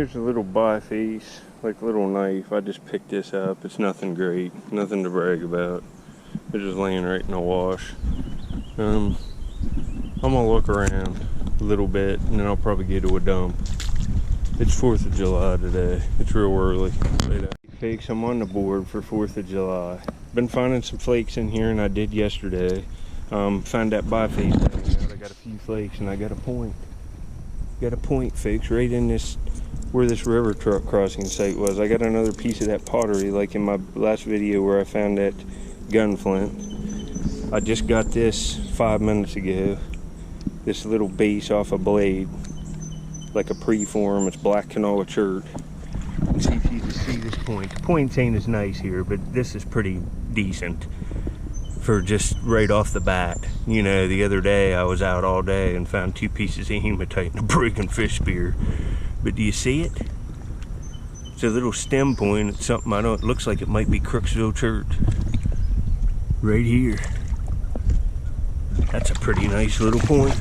Here's a little biface, like a little knife. I just picked this up. It's nothing great, nothing to brag about. It's just laying right in the wash. I'm gonna look around a little bit and then I'll probably get to a dump. It's 4th of July today. It's real early. Fakes, I'm on the board for 4th of July. Been finding some flakes in here, and I did yesterday. Found that biface laying out. I got a few flakes and I got a point. Got a point, fakes, right in this, where this river truck crossing site was. I got another piece of that pottery, like in my last video where I found that gun flint. I just got this 5 minutes ago. This little base off a blade, like a preform. It's black canola chert. And see if you can see this point. The points ain't as nice here, but this is pretty decent for just right off the bat. You know, the other day I was out all day and found 2 pieces of hematite and a broken fish spear. But do you see it? It's a little stem point. It's something I don't, it looks like it might be Crooksville chert. Right here. That's a pretty nice little point.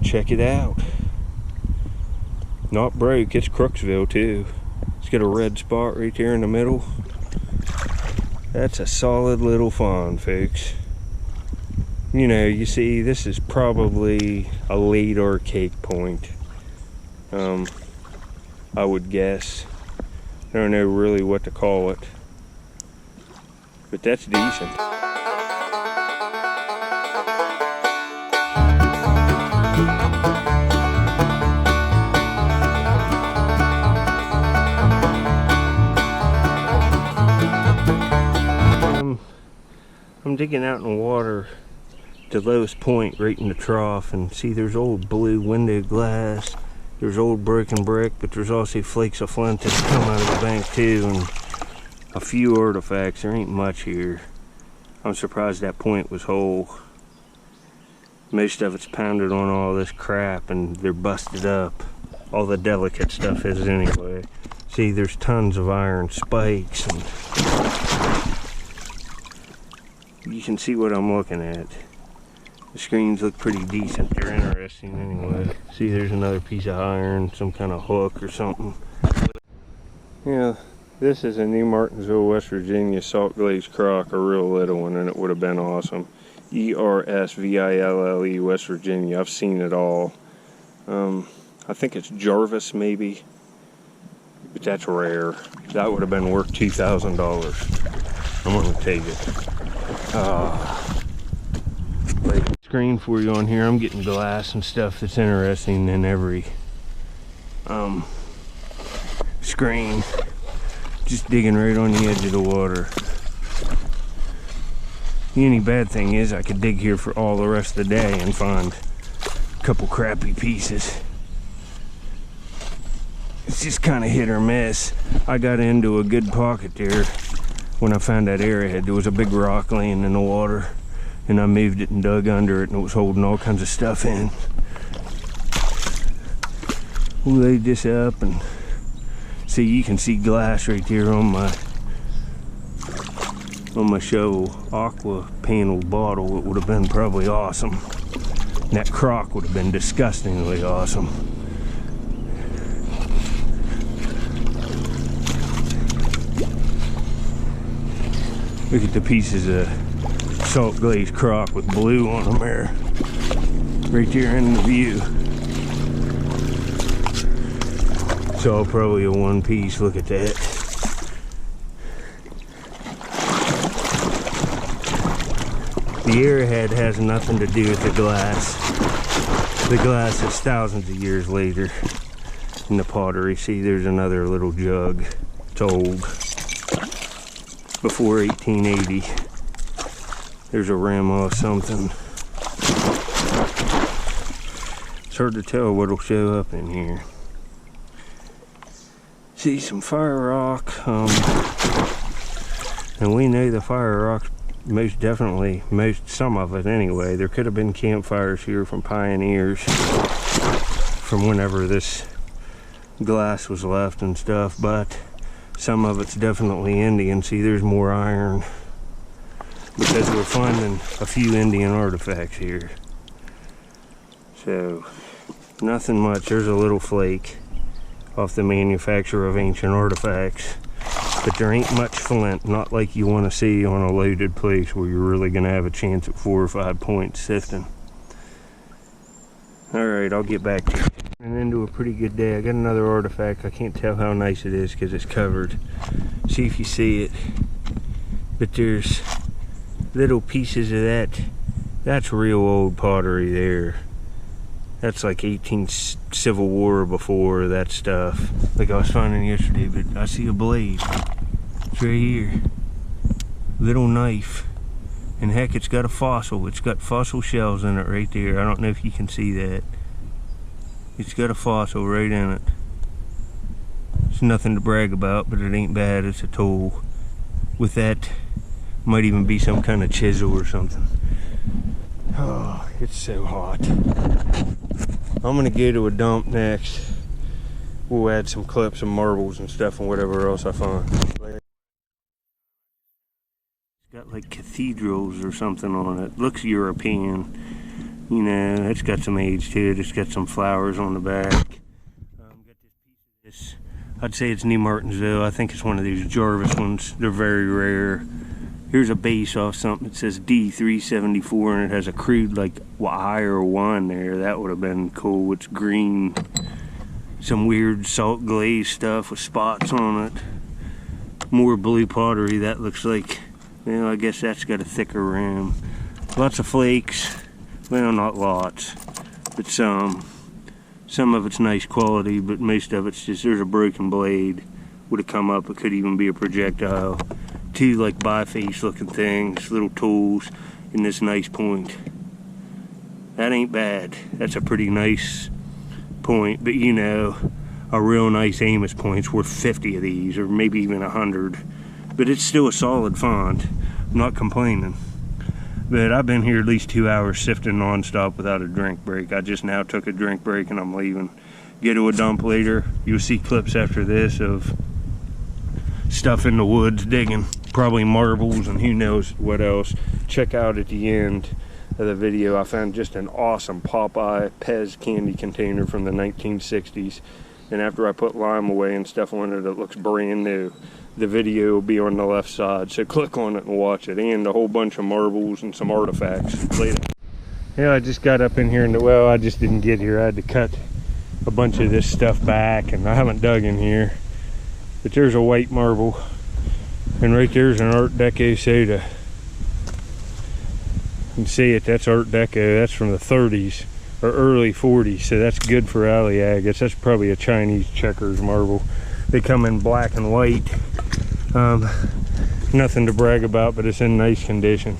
Check it out. Not broke, it's Crooksville too. It's got a red spot right there in the middle. That's a solid little fawn, folks. You know, you see, this is probably a late archaic point. I would guess. I don't know really what to call it. But that's decent. I'm digging out in the water, the lowest point right in the trough, and see there's old blue window glass, there's old broken brick, but there's also flakes of flint that come out of the bank too, and a few artifacts. There ain't much here. I'm surprised that point was whole. Most of it's pounded on all this crap and they're busted up. All the delicate stuff is anyway. See, there's tons of iron spikes and you can see what I'm looking at. The screens look pretty decent. They're interesting anyway. See, there's another piece of iron, some kind of hook or something. Yeah, this is a New Martinsville, West Virginia salt glazed crock, a real little one, and it would have been awesome. ERSVILLE, West Virginia. I've seen it all. I think it's Jarvis maybe, but that's rare. That would have been worth $2,000. I'm gonna take it. Like screen for you on here. I'm getting glass and stuff that's interesting in every screen. Just digging right on the edge of the water. The only bad thing is I could dig here for all the rest of the day and find a couple crappy pieces. It's just kind of hit or miss. I got into a good pocket there. When I found that Arrowhead, there was a big rock laying in the water, and I moved it and dug under it, and it was holding all kinds of stuff in. We laid this up, and see, you can see glass right there on my shovel. Aqua panel bottle. It would have been probably awesome. And that crock would have been disgustingly awesome. Look at the pieces of salt glazed crock with blue on them there. Right there in the view. It's all probably a one piece. Look at that. The Arrowhead has nothing to do with the glass. The glass is thousands of years later in the pottery. See, there's another little jug. It's old. Before 1880. There's a rim off something. It's hard to tell what'll show up in here. See some fire rock, and we know the fire rock's most definitely, some of it anyway. There could have been campfires here from pioneers from whenever this glass was left and stuff, but some of it's definitely Indian. See, there's more iron because we're finding a few Indian artifacts here. So, nothing much. There's a little flake. off the manufacturer of ancient artifacts. But there ain't much flint, not like you want to see on a loaded place where you're really going to have a chance at 4 or 5 points sifting. Alright, I'll get back to you. And into a pretty good day. I got another artifact. I can't tell how nice it is because it's covered. See if you see it. But there's little pieces of that. That's real old pottery there. That's like 18th Civil War or before, that stuff. Like I was finding yesterday, but I see a blade. It's right here. Little knife. And heck, it's got a fossil. It's got fossil shells in it right there. I don't know if you can see that. It's got a fossil right in it. It's nothing to brag about, but it ain't bad. It's a tool. With that, might even be some kind of chisel or something. Oh, it's so hot. I'm gonna go to a dump next. We'll add some clips and marbles and stuff and whatever else I find. It's got like cathedrals or something on it. Looks European. You know, it's got some age to it. It's got some flowers on the back. Got this piece of this. I'd say it's New Martinsville. I think it's one of these Jarvis ones. They're very rare. Here's a base off something that says D374 and it has a crude like I or 1 there. That would have been cool. It's green. Some weird salt glaze stuff with spots on it. More blue pottery. That looks like, well, I guess that's got a thicker rim. Lots of flakes. Well, not lots, but some. Some of it's nice quality, but most of it's just, there's a broken blade. Would have come up. It could even be a projectile. 2 like biface looking things, little tools in this nice point. That ain't bad. That's a pretty nice point, but you know, a real nice Amos point's worth 50 of these, or maybe even 100. But it's still a solid find. I'm not complaining. But I've been here at least 2 hours sifting non-stop without a drink break. I just now took a drink break and I'm leaving. Get to a dump later. You'll see clips after this of stuff in the woods digging. Probably marbles and who knows what else. Check out at the end of the video, I found just an awesome Popeye Pez candy container from the 1960s. And after I put lime away and stuff on it, it looks brand new. The video will be on the left side, so click on it and watch it. And a whole bunch of marbles and some artifacts later. Yeah, I just got up in here and, well, I just didn't get here. I had to cut a bunch of this stuff back and I haven't dug in here. But there's a white marble. And right there's an Art Deco soda. You can see it, that's Art Deco. That's from the 30s or early 40s, so that's good for alley agates. That's probably a Chinese checkers marble. They come in black and white. Nothing to brag about, but it's in nice condition.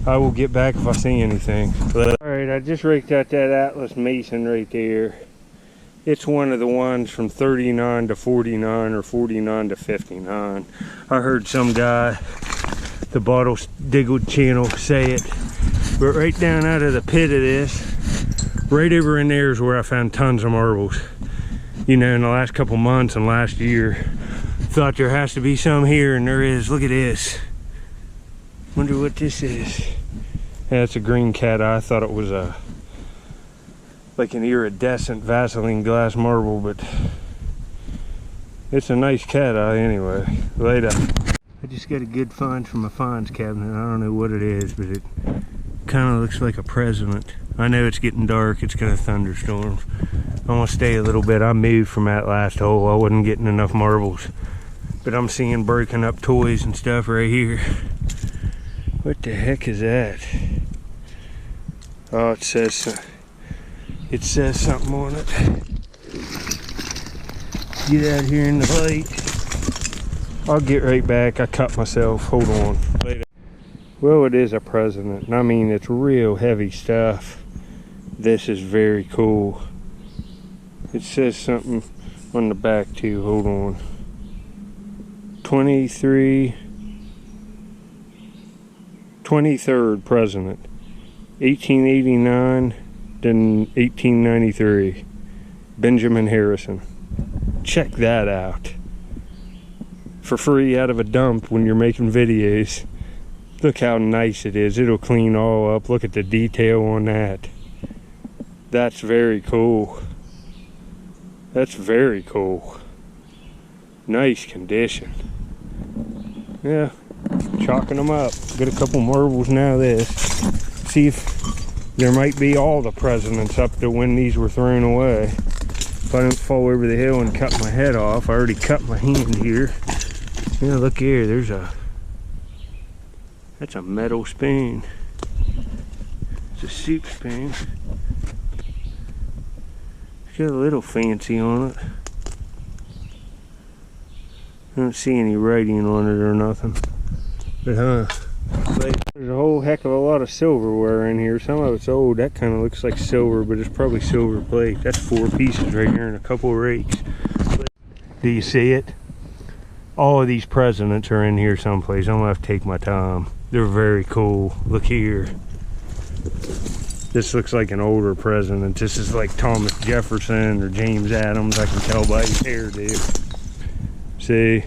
I will get back if I see anything. Alright, I just raked out that Atlas Mason right there. It's one of the ones from 39 to 49 or 49 to 59. I heard some guy, the Bottle Diggle channel, say it. But right down out of the pit of this, right over in there is where I found tons of marbles. You know, in the last couple months and last year, thought there has to be some here, and there is. Look at this. Wonder what this is. Yeah, it's a green cat eye. I thought it was a like an iridescent Vaseline glass marble, but it's a nice cat eye anyway. Later. I just got a good find from my finds cabinet. I don't know what it is, but it kind of looks like a president. I know it's getting dark. It's gonna thunderstorm. I'm gonna stay a little bit. I moved from that last hole. I wasn't getting enough marbles, but I'm seeing broken up toys and stuff right here. What the heck is that? Oh, it says something on it. Get out here in the light. I'll get right back. I cut myself. Hold on. Later. Well, it is a president. I mean, it's real heavy stuff. This is very cool. It says something on the back too. Hold on. 23rd president. 1889 then 1893. Benjamin Harrison. Check that out. For free out of a dump when you're making videos. Look how nice it is. It'll clean all up. Look at the detail on that. That's very cool. That's very cool. Nice condition. Yeah, chalking them up. Get a couple marbles now of this. See if there might be all the presidents up to when these were thrown away. If I don't fall over the hill and cut my head off. I already cut my hand here. Yeah, look here, that's a metal spoon. It's a soup spoon. It's got a little fancy on it. I don't see any writing on it or nothing. But there's a whole heck of a lot of silverware in here. Some of it's old. That kind of looks like silver, but it's probably silver plate. That's 4 pieces right here and a couple of rakes. Do you see it? All of these presidents are in here someplace. I'm gonna have to take my time. They're very cool. Look here. This looks like an older president. This is like Thomas Jefferson or James Adams. I can tell by his hairdo. See?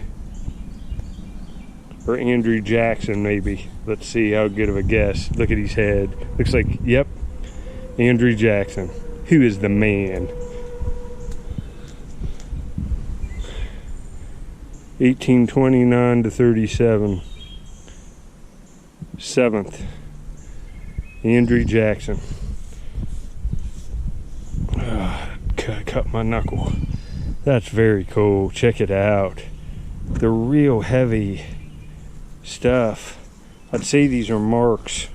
Or Andrew Jackson, maybe. Let's see how good of a guess. Look at his head. Looks like, yep, Andrew Jackson. Who is the man? 1829 to 37. 7th. Andrew Jackson. Cut my knuckle. That's very cool. Check it out. They're real heavy stuff. I'd say these are Marx.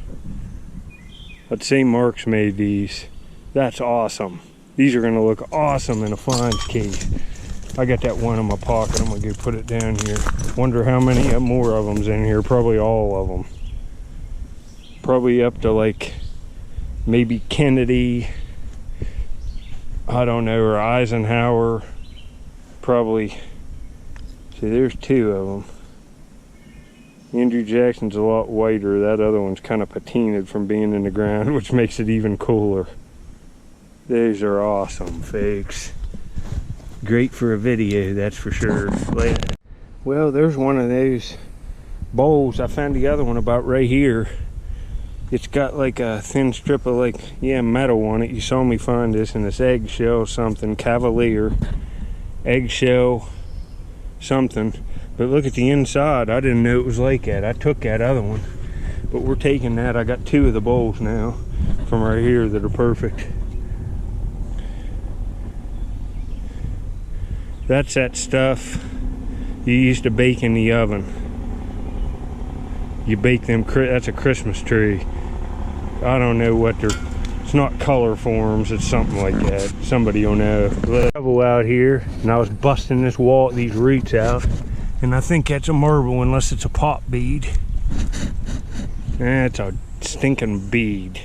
I'd say Marx made these. That's awesome. These are going to look awesome in a fines case. I got that one in my pocket. I'm going to go put it down here. Wonder how many more of them's in here. Probably all of them. Probably up to like maybe Kennedy. I don't know, or Eisenhower. Probably. See, there's 2 of them. Andrew Jackson's a lot whiter. That other one's kind of patinaed from being in the ground, which makes it even cooler. These are awesome, folks. Great for a video, that's for sure. Well, there's one of those bowls. I found the other one about right here. It's got like a thin strip of metal on it. You saw me find this in this eggshell something, Cavalier. Eggshell something. But look at the inside. I didn't know it was like that. I took that other one. But we're taking that. I got 2 of the bowls now from right here that are perfect. That's that stuff you used to bake in the oven. You bake them, that's a Christmas tree. I don't know what they're, it's not color forms, it's something like that. Somebody will know. Level out here, and I was busting these roots out, and I think that's a marble unless it's a pop bead. That's a stinking bead.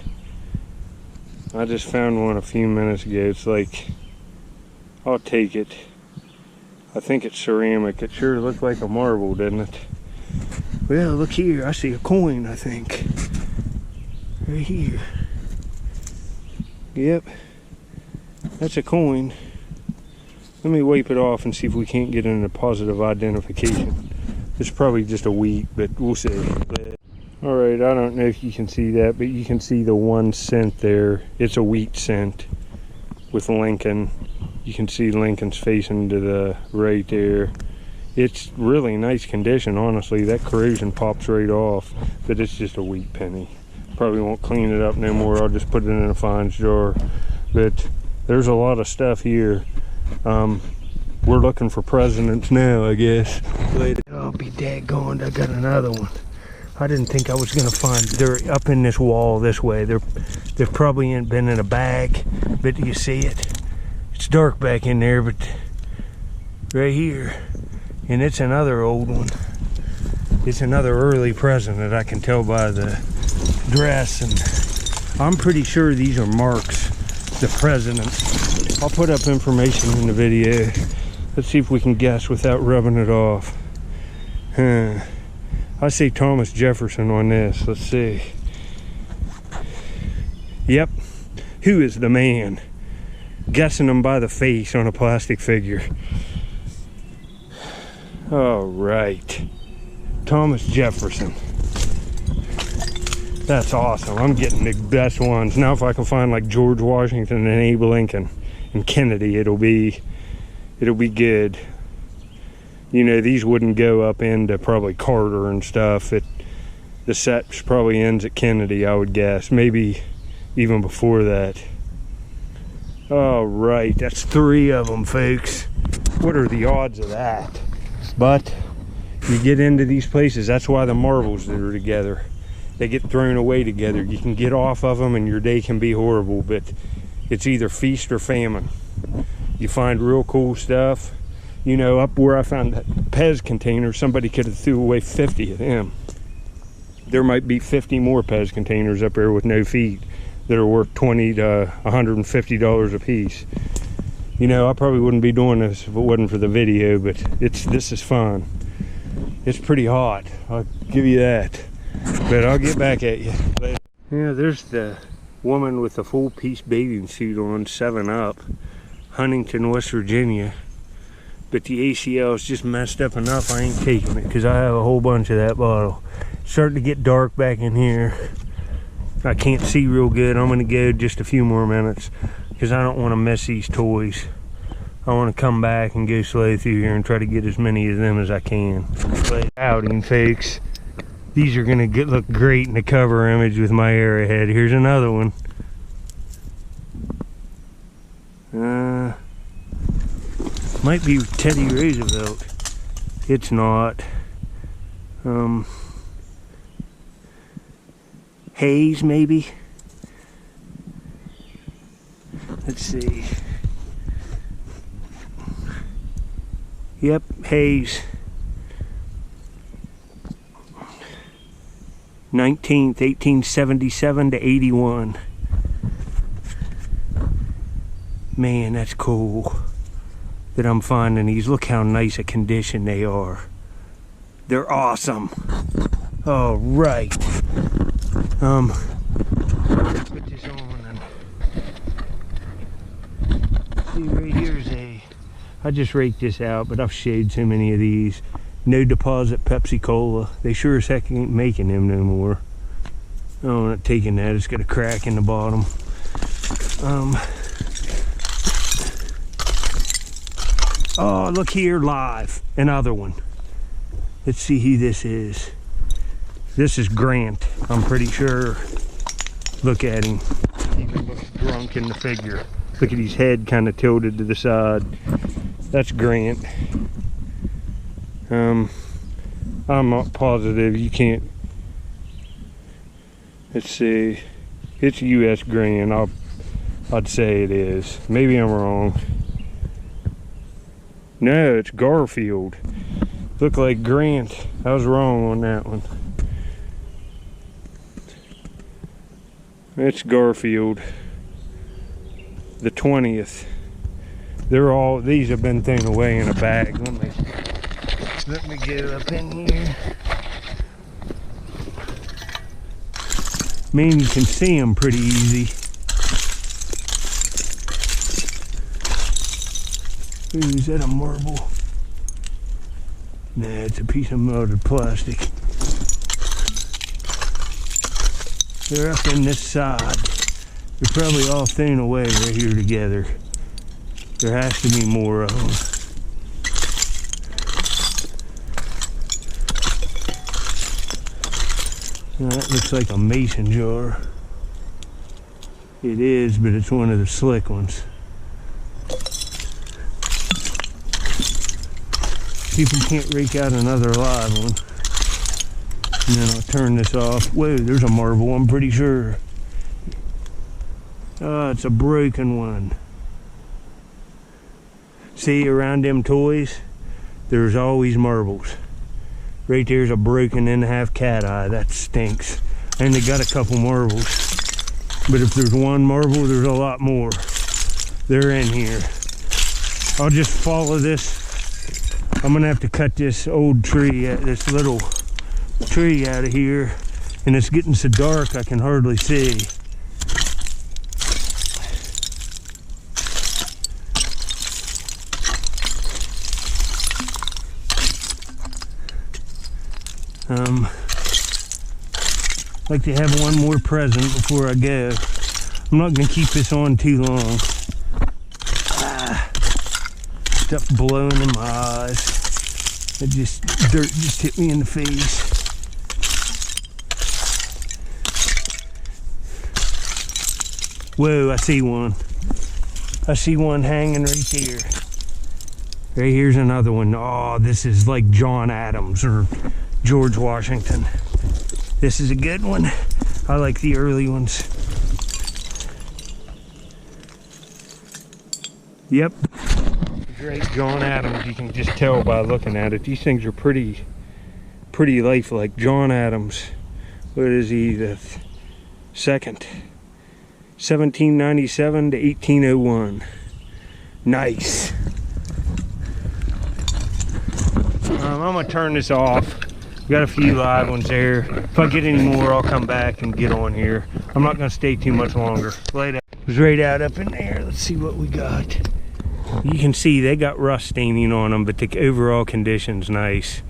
I just found one a few minutes ago. It's like, I'll take it. I think it's ceramic. It sure looked like a marble, didn't it? Well, look here. I see a coin, I think. Right here. Yep. That's a coin. Let me wipe it off and see if we can't get in a positive identification. It's probably just a wheat, but we'll see. Alright, I don't know if you can see that, but you can see the 1 cent there. It's a wheat cent with Lincoln. You can see Lincoln's facing to the right there. It's really nice condition, honestly. That corrosion pops right off, but it's just a wheat penny. Probably won't clean it up no more. I'll just put it in a fines jar. But there's a lot of stuff here. We're looking for presidents now, I guess. I'll be daggone, I got another one. I didn't think I was gonna find, they're up in this wall this way. They've probably ain't been in a bag, but you see it? It's dark back in there, but right here. And it's another old one. It's another early president, I can tell by the dress. And I'm pretty sure these are Marx, the president. I'll put up information in the video. Let's see if we can guess without rubbing it off. I say Thomas Jefferson on this. Let's see. Yep. Who is the man? Guessing them by the face on a plastic figure. All right. Thomas Jefferson. That's awesome. I'm getting the best ones. Now if I can find like George Washington and Abe Lincoln and Kennedy, it'll be It'll be good. You know, these wouldn't go up into probably Carter and stuff. The set probably ends at Kennedy, I would guess. Maybe even before that. All right, that's 3 of them, folks. What are the odds of that? But you get into these places, that's why the marbles that are together, they get thrown away together. You can get off of them and your day can be horrible, but it's either feast or famine. You find real cool stuff. You know, up where I found that Pez container, somebody could have threw away 50 of them. There might be 50 more Pez containers up there with no feet that are worth $20 to $150 a piece. You know, I probably wouldn't be doing this if it wasn't for the video, but this is fun. It's pretty hot, I'll give you that. But I'll get back at you later. Yeah, there's the woman with the full piece bathing suit on, 7-Up, Huntington, West Virginia. But the ACL is just messed up enough, I ain't taking it, because I have a whole bunch of that bottle. It's starting to get dark back in here. I can't see real good. I'm going to go just a few more minutes, because I don't want to miss these toys. I want to come back and go slow through here and try to get as many of them as I can. But outing, folks. These are going to look great in the cover image with my Arrowhead. Here's another one. Might be Teddy Roosevelt. It's not. Hayes, maybe? Let's see. Yep, Hayes. 19th, 1877 to 81. Man, that's cool that I'm finding these. Look how nice a condition they are. They're awesome. All right. Let's put this on and see, right here's I just raked this out, but I've shaved so many of these. No deposit Pepsi Cola. They sure as heck ain't making them no more. Oh, I'm not taking that. It's got a crack in the bottom. Oh, look here, live. Another one. Let's see who this is. This is Grant, I'm pretty sure. Look at him. He even looks drunk in the figure. Look at his head kind of tilted to the side. That's Grant. I'm not positive. You can't. Let's see. It's U.S. Grant. I'd say it is. Maybe I'm wrong. No, it's Garfield. Look like Grant. I was wrong on that one. It's Garfield. The 20th. These have been thrown away in a bag. Let me get up in here. Man, you can see them pretty easy. Ooh, is that a marble? Nah, it's a piece of melted plastic. They're up in this side. They're probably all thrown away right here together. There has to be more of them. Now that looks like a mason jar. It is, but it's one of the slick ones. See if we can't rake out another live one. And then I'll turn this off. Whoa, there's a marble, I'm pretty sure. Oh, it's a broken one. See, around them toys, there's always marbles. Right there's a broken in half cat eye. That stinks. And they got a couple marbles. But if there's one marble, there's a lot more. They're in here. I'll just follow this. I'm gonna have to cut this old tree, this little tree out of here. And it's getting so dark I can hardly see. Like to have one more present before I go. I'm not gonna keep this on too long. stuff blowing in my eyes. Dirt just hit me in the face. Whoa, I see one. I see one hanging right there. Right here's another one. Oh, this is like John Adams or George Washington. This is a good one. I like the early ones. Yep. Great John Adams. You can just tell by looking at it. These things are pretty lifelike. John Adams. What is he? The second. 1797 to 1801. Nice. I'm gonna turn this off. Got a few live ones there. If I get any more, I'll come back and get on here. I'm not gonna stay too much longer. Laid out. It was right out up in there. Let's see what we got. You can see they got rust staining on them, but the overall condition's nice.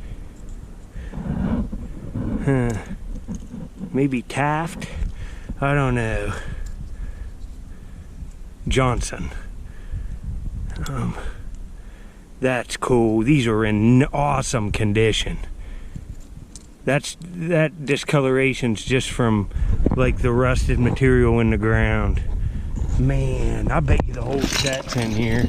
Maybe Taft? I don't know. Johnson. That's cool. These are in awesome condition. That discoloration's just from like the rusted material in the ground. Man, I bet you the whole set's in here.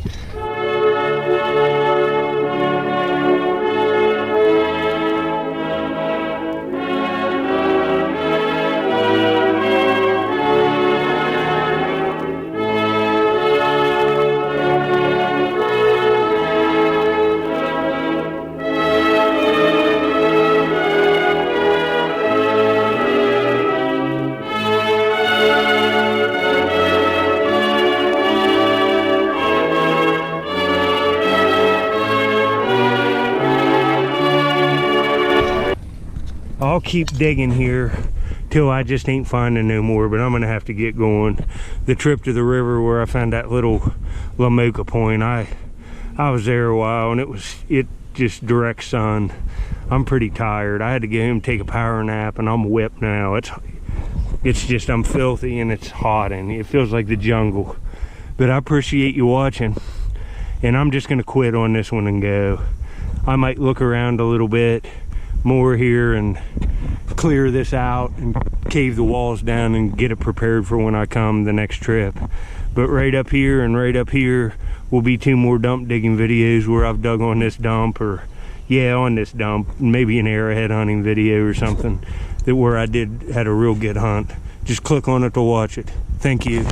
I'll keep digging here till I just ain't finding no more, but I'm gonna have to get going. The trip to the river where I found that little Lamoka point, I was there a while and it just direct sun. I'm pretty tired. I had to get home, take a power nap, and I'm whipped now. It's just, I'm filthy and it's hot and it feels like the jungle. But I appreciate you watching, and I'm just gonna quit on this one and go. I might look around a little bit more here and clear this out and cave the walls down and get it prepared for when I come the next trip. But right up here and right up here will be 2 more dump digging videos where I've dug on this dump, or on this dump, maybe an arrowhead hunting video or something, that where I had a real good hunt. Just click on it to watch it. Thank you.